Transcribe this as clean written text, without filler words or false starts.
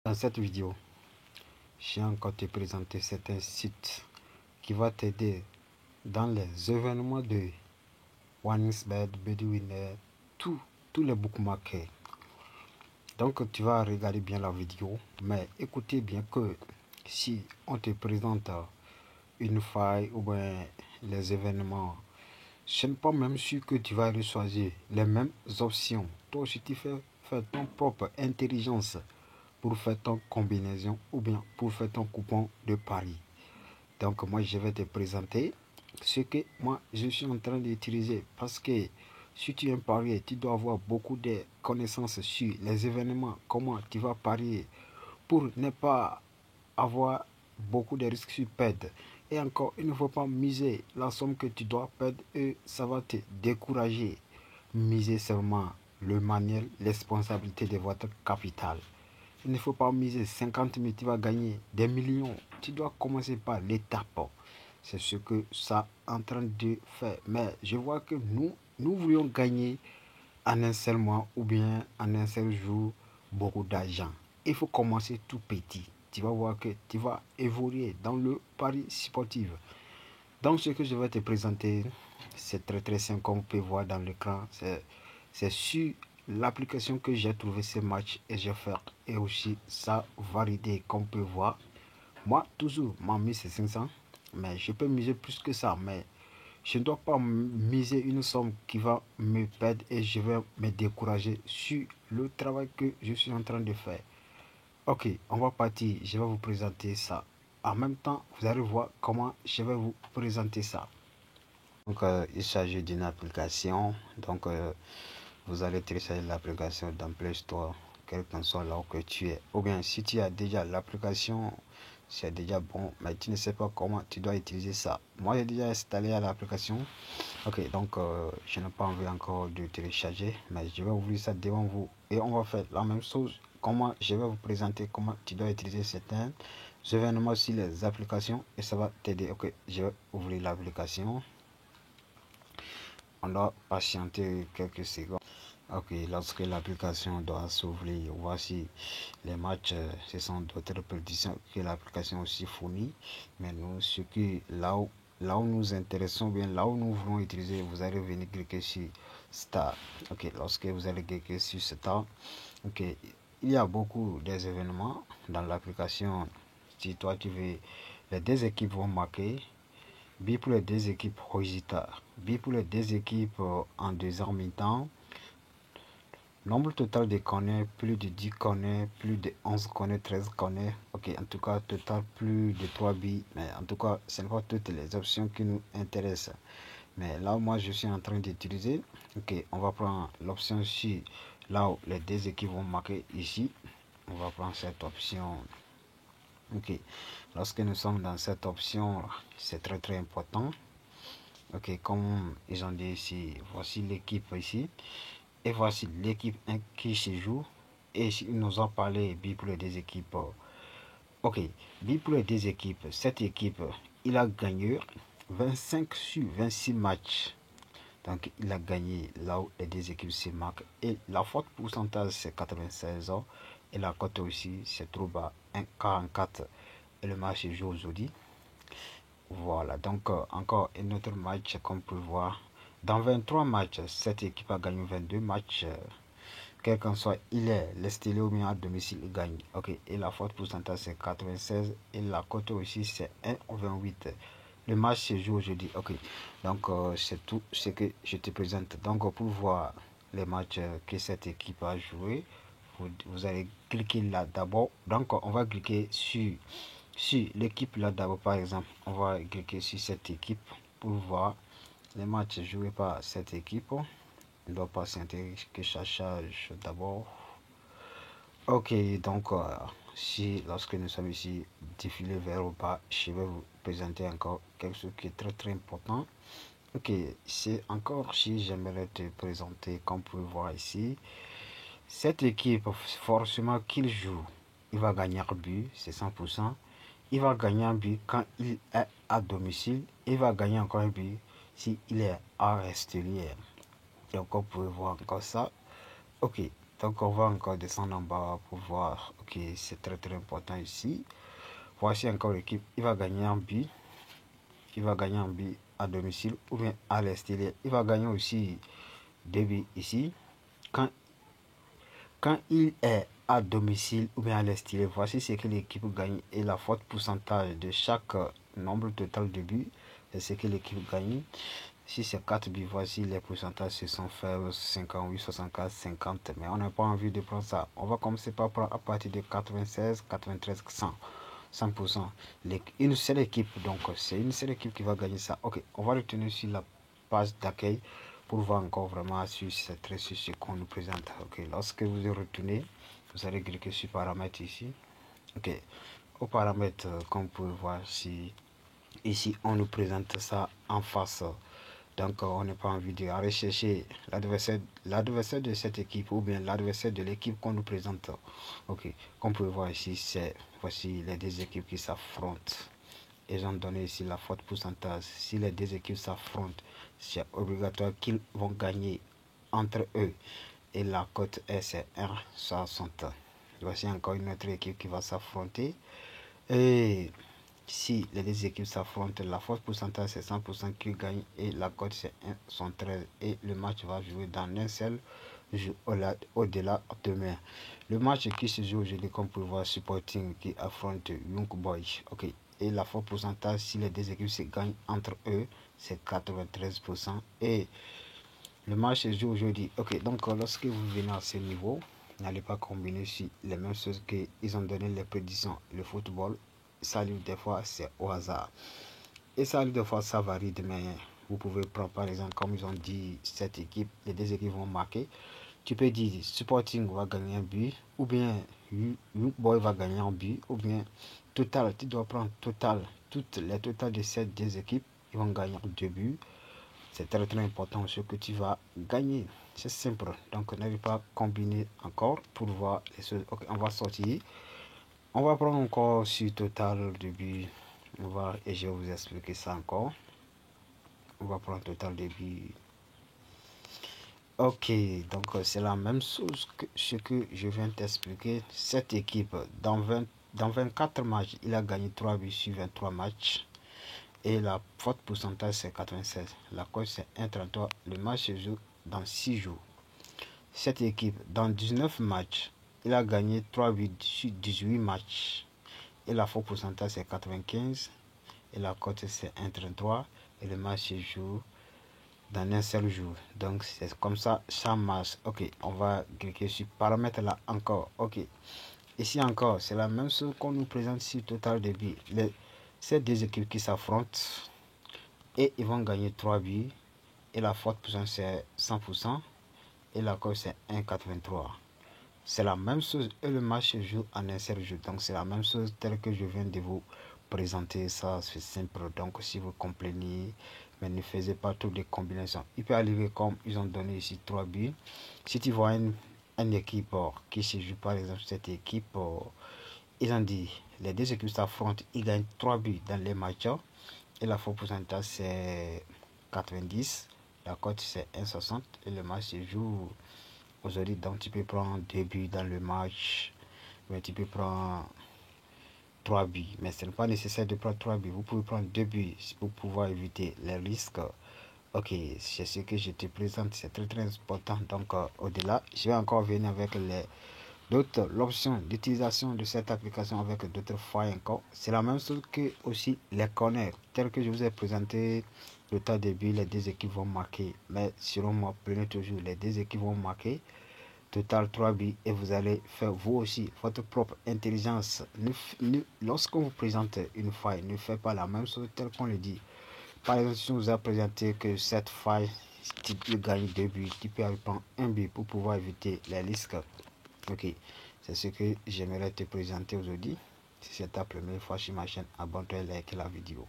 Dans cette vidéo, j'ai encore te présenter certains sites qui vont t'aider dans les événements de OneXBet, BetWinner, tous les bookmakers. Donc tu vas regarder bien la vidéo, mais écoutez bien que si on te présente une faille ou bien les événements, ce n'est pas même sûr que tu vas choisir les mêmes options. Toi aussi tu fais ton propre intelligence pour faire ton combinaison ou bien pour faire ton coupon de pari. Donc moi je vais te présenter ce que moi je suis en train d'utiliser, parce que si tu es un parier, tu dois avoir beaucoup de connaissances sur les événements, comment tu vas parier pour ne pas avoir beaucoup de risques sur perdre. Et encore, il ne faut pas miser la somme que tu dois perdre et ça va te décourager. Miser seulement le manuel, la responsabilité de votre capital. Il ne faut pas miser 50 000, tu vas gagner des millions. Tu dois commencer par l'étape. C'est ce que ça est en train de faire. Mais je vois que nous voulions gagner en un seul mois ou bien en un seul jour beaucoup d'argent. Il faut commencer tout petit. Tu vas voir que tu vas évoluer dans le pari sportif. Donc ce que je vais te présenter, c'est très simple comme vous pouvez voir dans l'écran. C'est sur l'application que j'ai trouvé ce match et j'ai fait. Et aussi ça validé comme vous pouvez voir. Moi toujours, ma mise c'est 500. Mais je peux miser plus que ça. Mais je ne dois pas miser une somme qui va me perdre et je vais me décourager sur le travail que je suis en train de faire. Ok, on va partir. Je vais vous présenter ça. En même temps, vous allez voir comment je vais vous présenter ça. Donc, il s'agit d'une application. Donc, vous allez télécharger l'application dans Play Store, quel que soit là où que tu es. Ou bien, si tu as déjà l'application, c'est déjà bon, mais tu ne sais pas comment tu dois utiliser ça. Moi, j'ai déjà installé l'application. Ok, donc, je n'ai pas envie encore de télécharger, mais je vais ouvrir ça devant vous. Et on va faire la même chose. Comment je vais vous présenter comment tu dois utiliser certains événements sur les applications et ça va t'aider. Ok, je vais ouvrir l'application. On doit patienter quelques secondes. Ok, lorsque l'application doit s'ouvrir, voici les matchs. Ce sont d'autres prédictions que l'application aussi fournit. Mais nous, ce qui là où nous intéressons bien, là où nous voulons utiliser, vous allez venir cliquer sur Start. Ok, lorsque vous allez cliquer sur Start, ok, il y a beaucoup des événements dans l'application. Si toi tu veux, les deux équipes vont marquer. B pour les deux équipes résultats. B pour les deux équipes en deuxième mi-temps. Nombre total de corners, plus de 10 corners, plus de 11 corners, 13 corners. Ok, en tout cas, total plus de 3 billes. Mais en tout cas, ce n'est pas toutes les options qui nous intéressent. Mais là, moi, je suis en train d'utiliser. Ok, on va prendre l'option ici, là où les deux équipes vont marquer ici. On va prendre cette option. Ok, lorsque nous sommes dans cette option, c'est très important. Ok, comme ils ont dit ici, voici l'équipe ici. Et voici l'équipe qui se joue. Et ils nous ont parlé pour les deux équipes. Ok, pour les deux équipes. Cette équipe, il a gagné 25 sur 26 matchs. Donc il a gagné là où les deux équipes se marquent. Et la faute pourcentage c'est 96 ans. Et la cote aussi c'est trop bas, 1,44. Et le match se joue aujourd'hui. Voilà, donc encore un autre match comme vous pouvez voir. Dans 23 matchs, cette équipe a gagné 22 matchs. Quel qu'en soit, il est l'extérieur ou bien à domicile, il gagne. Ok, et la faute pourcentage c'est 96 et la cote aussi c'est 1,28. Le match se joue aujourd'hui. Ok, donc c'est tout ce que je te présente. Donc pour voir les matchs que cette équipe a joué, vous allez cliquer là d'abord. Donc on va cliquer sur l'équipe là d'abord. Par exemple, on va cliquer sur cette équipe pour voir les matchs joués par cette équipe. On doit patienter que ça charge d'abord. Ok, donc si lorsque nous sommes ici défilés vers le bas, je vais vous présenter encore quelque chose qui est très important. Ok, c'est encore si j'aimerais te présenter, comme vous pouvez voir ici, cette équipe, forcément qu'il joue, il va gagner un but, c'est 100%. Il va gagner un but quand il est à domicile. Il va gagner encore un but s'il est à l'extérieur. Donc, vous pouvez voir encore ça. Ok. Donc on va encore descendre en bas pour voir. Ok, c'est très important ici. Voici encore l'équipe. Il va gagner en but. Il va gagner en but à domicile ou bien à l'extérieur. Il va gagner aussi 2 buts ici. Quand il est à domicile ou bien à l'extérieur, voici ce que l'équipe gagne et la forte pourcentage de chaque nombre total de buts. C'est ce que l'équipe gagne. Si c'est 4 buts, voici les pourcentages se sont faits 58, 64, 50. Mais on n'a pas envie de prendre ça. On va commencer par prendre à partir de 96, 93, 100. 100%. Une seule équipe, donc c'est une seule équipe qui va gagner ça. Ok, on va retenir sur la page d'accueil pour voir encore vraiment sur ce qu'on nous présente. Ok, lorsque vous retournez, vous allez cliquer sur paramètres ici. Ok, aux paramètres, comme vous pouvez voir ici on nous présente ça en face. Donc on n'est pas envie de rechercher l'adversaire de cette équipe ou bien l'adversaire de l'équipe qu'on nous présente. Ok, comme vous pouvez voir ici, voici les deux équipes qui s'affrontent. Ils ont donné ici la forte pourcentage. Si les deux équipes s'affrontent, c'est obligatoire qu'ils vont gagner entre eux. Et la cote est c'est 1,60. Voici encore une autre équipe qui va s'affronter. Et si les deux équipes s'affrontent, la force pourcentage c'est 100% qui gagne et la cote c'est 1,13 et le match va jouer dans un seul jeu au-delà demain. Le match qui se joue aujourd'hui, comme vous pouvez voir, Sporting qui affronte Young Boys. Ok. Et la force pourcentage si les deux équipes se gagnent entre eux, c'est 93%. Et le match se joue aujourd'hui. Ok, donc lorsque vous venez à ce niveau, n'allez pas combiner sur les mêmes choses qu'ils ont donné les prédictions. Le football, ça arrive des fois, c'est au hasard. Et ça arrive des fois, ça varie mais vous pouvez prendre par exemple, comme ils ont dit, cette équipe, les deux équipes vont marquer. Tu peux dire Sporting va gagner un but, ou bien Young Boy va gagner un but, ou bien total, tu dois prendre total, toutes les totales de ces deux équipes, ils vont gagner 2 buts. C'est très important ce que tu vas gagner. C'est simple. Donc n'arrive pas à combiner encore pour voir les choses. Ok, on va sortir. On va prendre encore sur total début. Et je vais vous expliquer ça encore. On va prendre total début. Ok, donc c'est la même chose que ce que je viens d'expliquer. Cette équipe, dans 24 matchs, il a gagné 3 buts sur 23 matchs. Et la faute pourcentage c'est 96. La cote c'est 1,33. Le match se joue dans 6 jours. Cette équipe, dans 19 matchs, il a gagné 3 buts sur 18 matchs. Et la faute pourcentage c'est 95. Et la cote c'est 1,33. Et le match se joue dans un seul jour. Donc c'est comme ça, ça marche. Ok, on va cliquer sur paramètres là encore. Ok, ici encore, c'est la même chose qu'on nous présente sur Total Débit. Ces deux équipes qui s'affrontent et ils vont gagner 3 buts. Et la forte puissance c'est 100%. Et la cote c'est 1,83. C'est la même chose et le match se joue en un seul jeu. Donc c'est la même chose telle que je viens de vous présenter. Ça c'est simple. Donc si vous comprenez, mais ne faisez pas toutes les combinaisons. Il peut arriver comme ils ont donné ici 3 buts. Si tu vois une équipe qui se joue par exemple cette équipe, ils ont dit les deux équipes s'affrontent, ils gagnent 3 buts dans les matchs. Et la faux pourcentage c'est 90. La cote c'est 1,60 et le match se joue aujourd'hui. Donc tu peux prendre 2 buts dans le match, mais tu peux prendre 3 buts. Mais ce n'est pas nécessaire de prendre 3 buts. Vous pouvez prendre 2 buts pour pouvoir éviter les risques. Ok, c'est ce que je te présente, c'est très important. Donc au-delà, je vais encore venir avec l'option d'utilisation de cette application avec d'autres failles encore. C'est la même chose que aussi les corners, tel que je vous ai présenté le tas de buts, les deux équipes vont marquer. Mais selon moi, prenez toujours les deux équipes vont marquer. Total 3 buts et vous allez faire vous aussi votre propre intelligence. Lorsqu'on vous présente une faille, ne faites pas la même chose tel qu'on le dit. Par exemple, si on vous a présenté que cette faille, tu peux gagner 2 buts, tu peux prendre un but pour pouvoir éviter les risques. Ok, c'est ce que j'aimerais te présenter aujourd'hui. Si c'est ta première fois sur ma chaîne, abonne-toi et like la vidéo.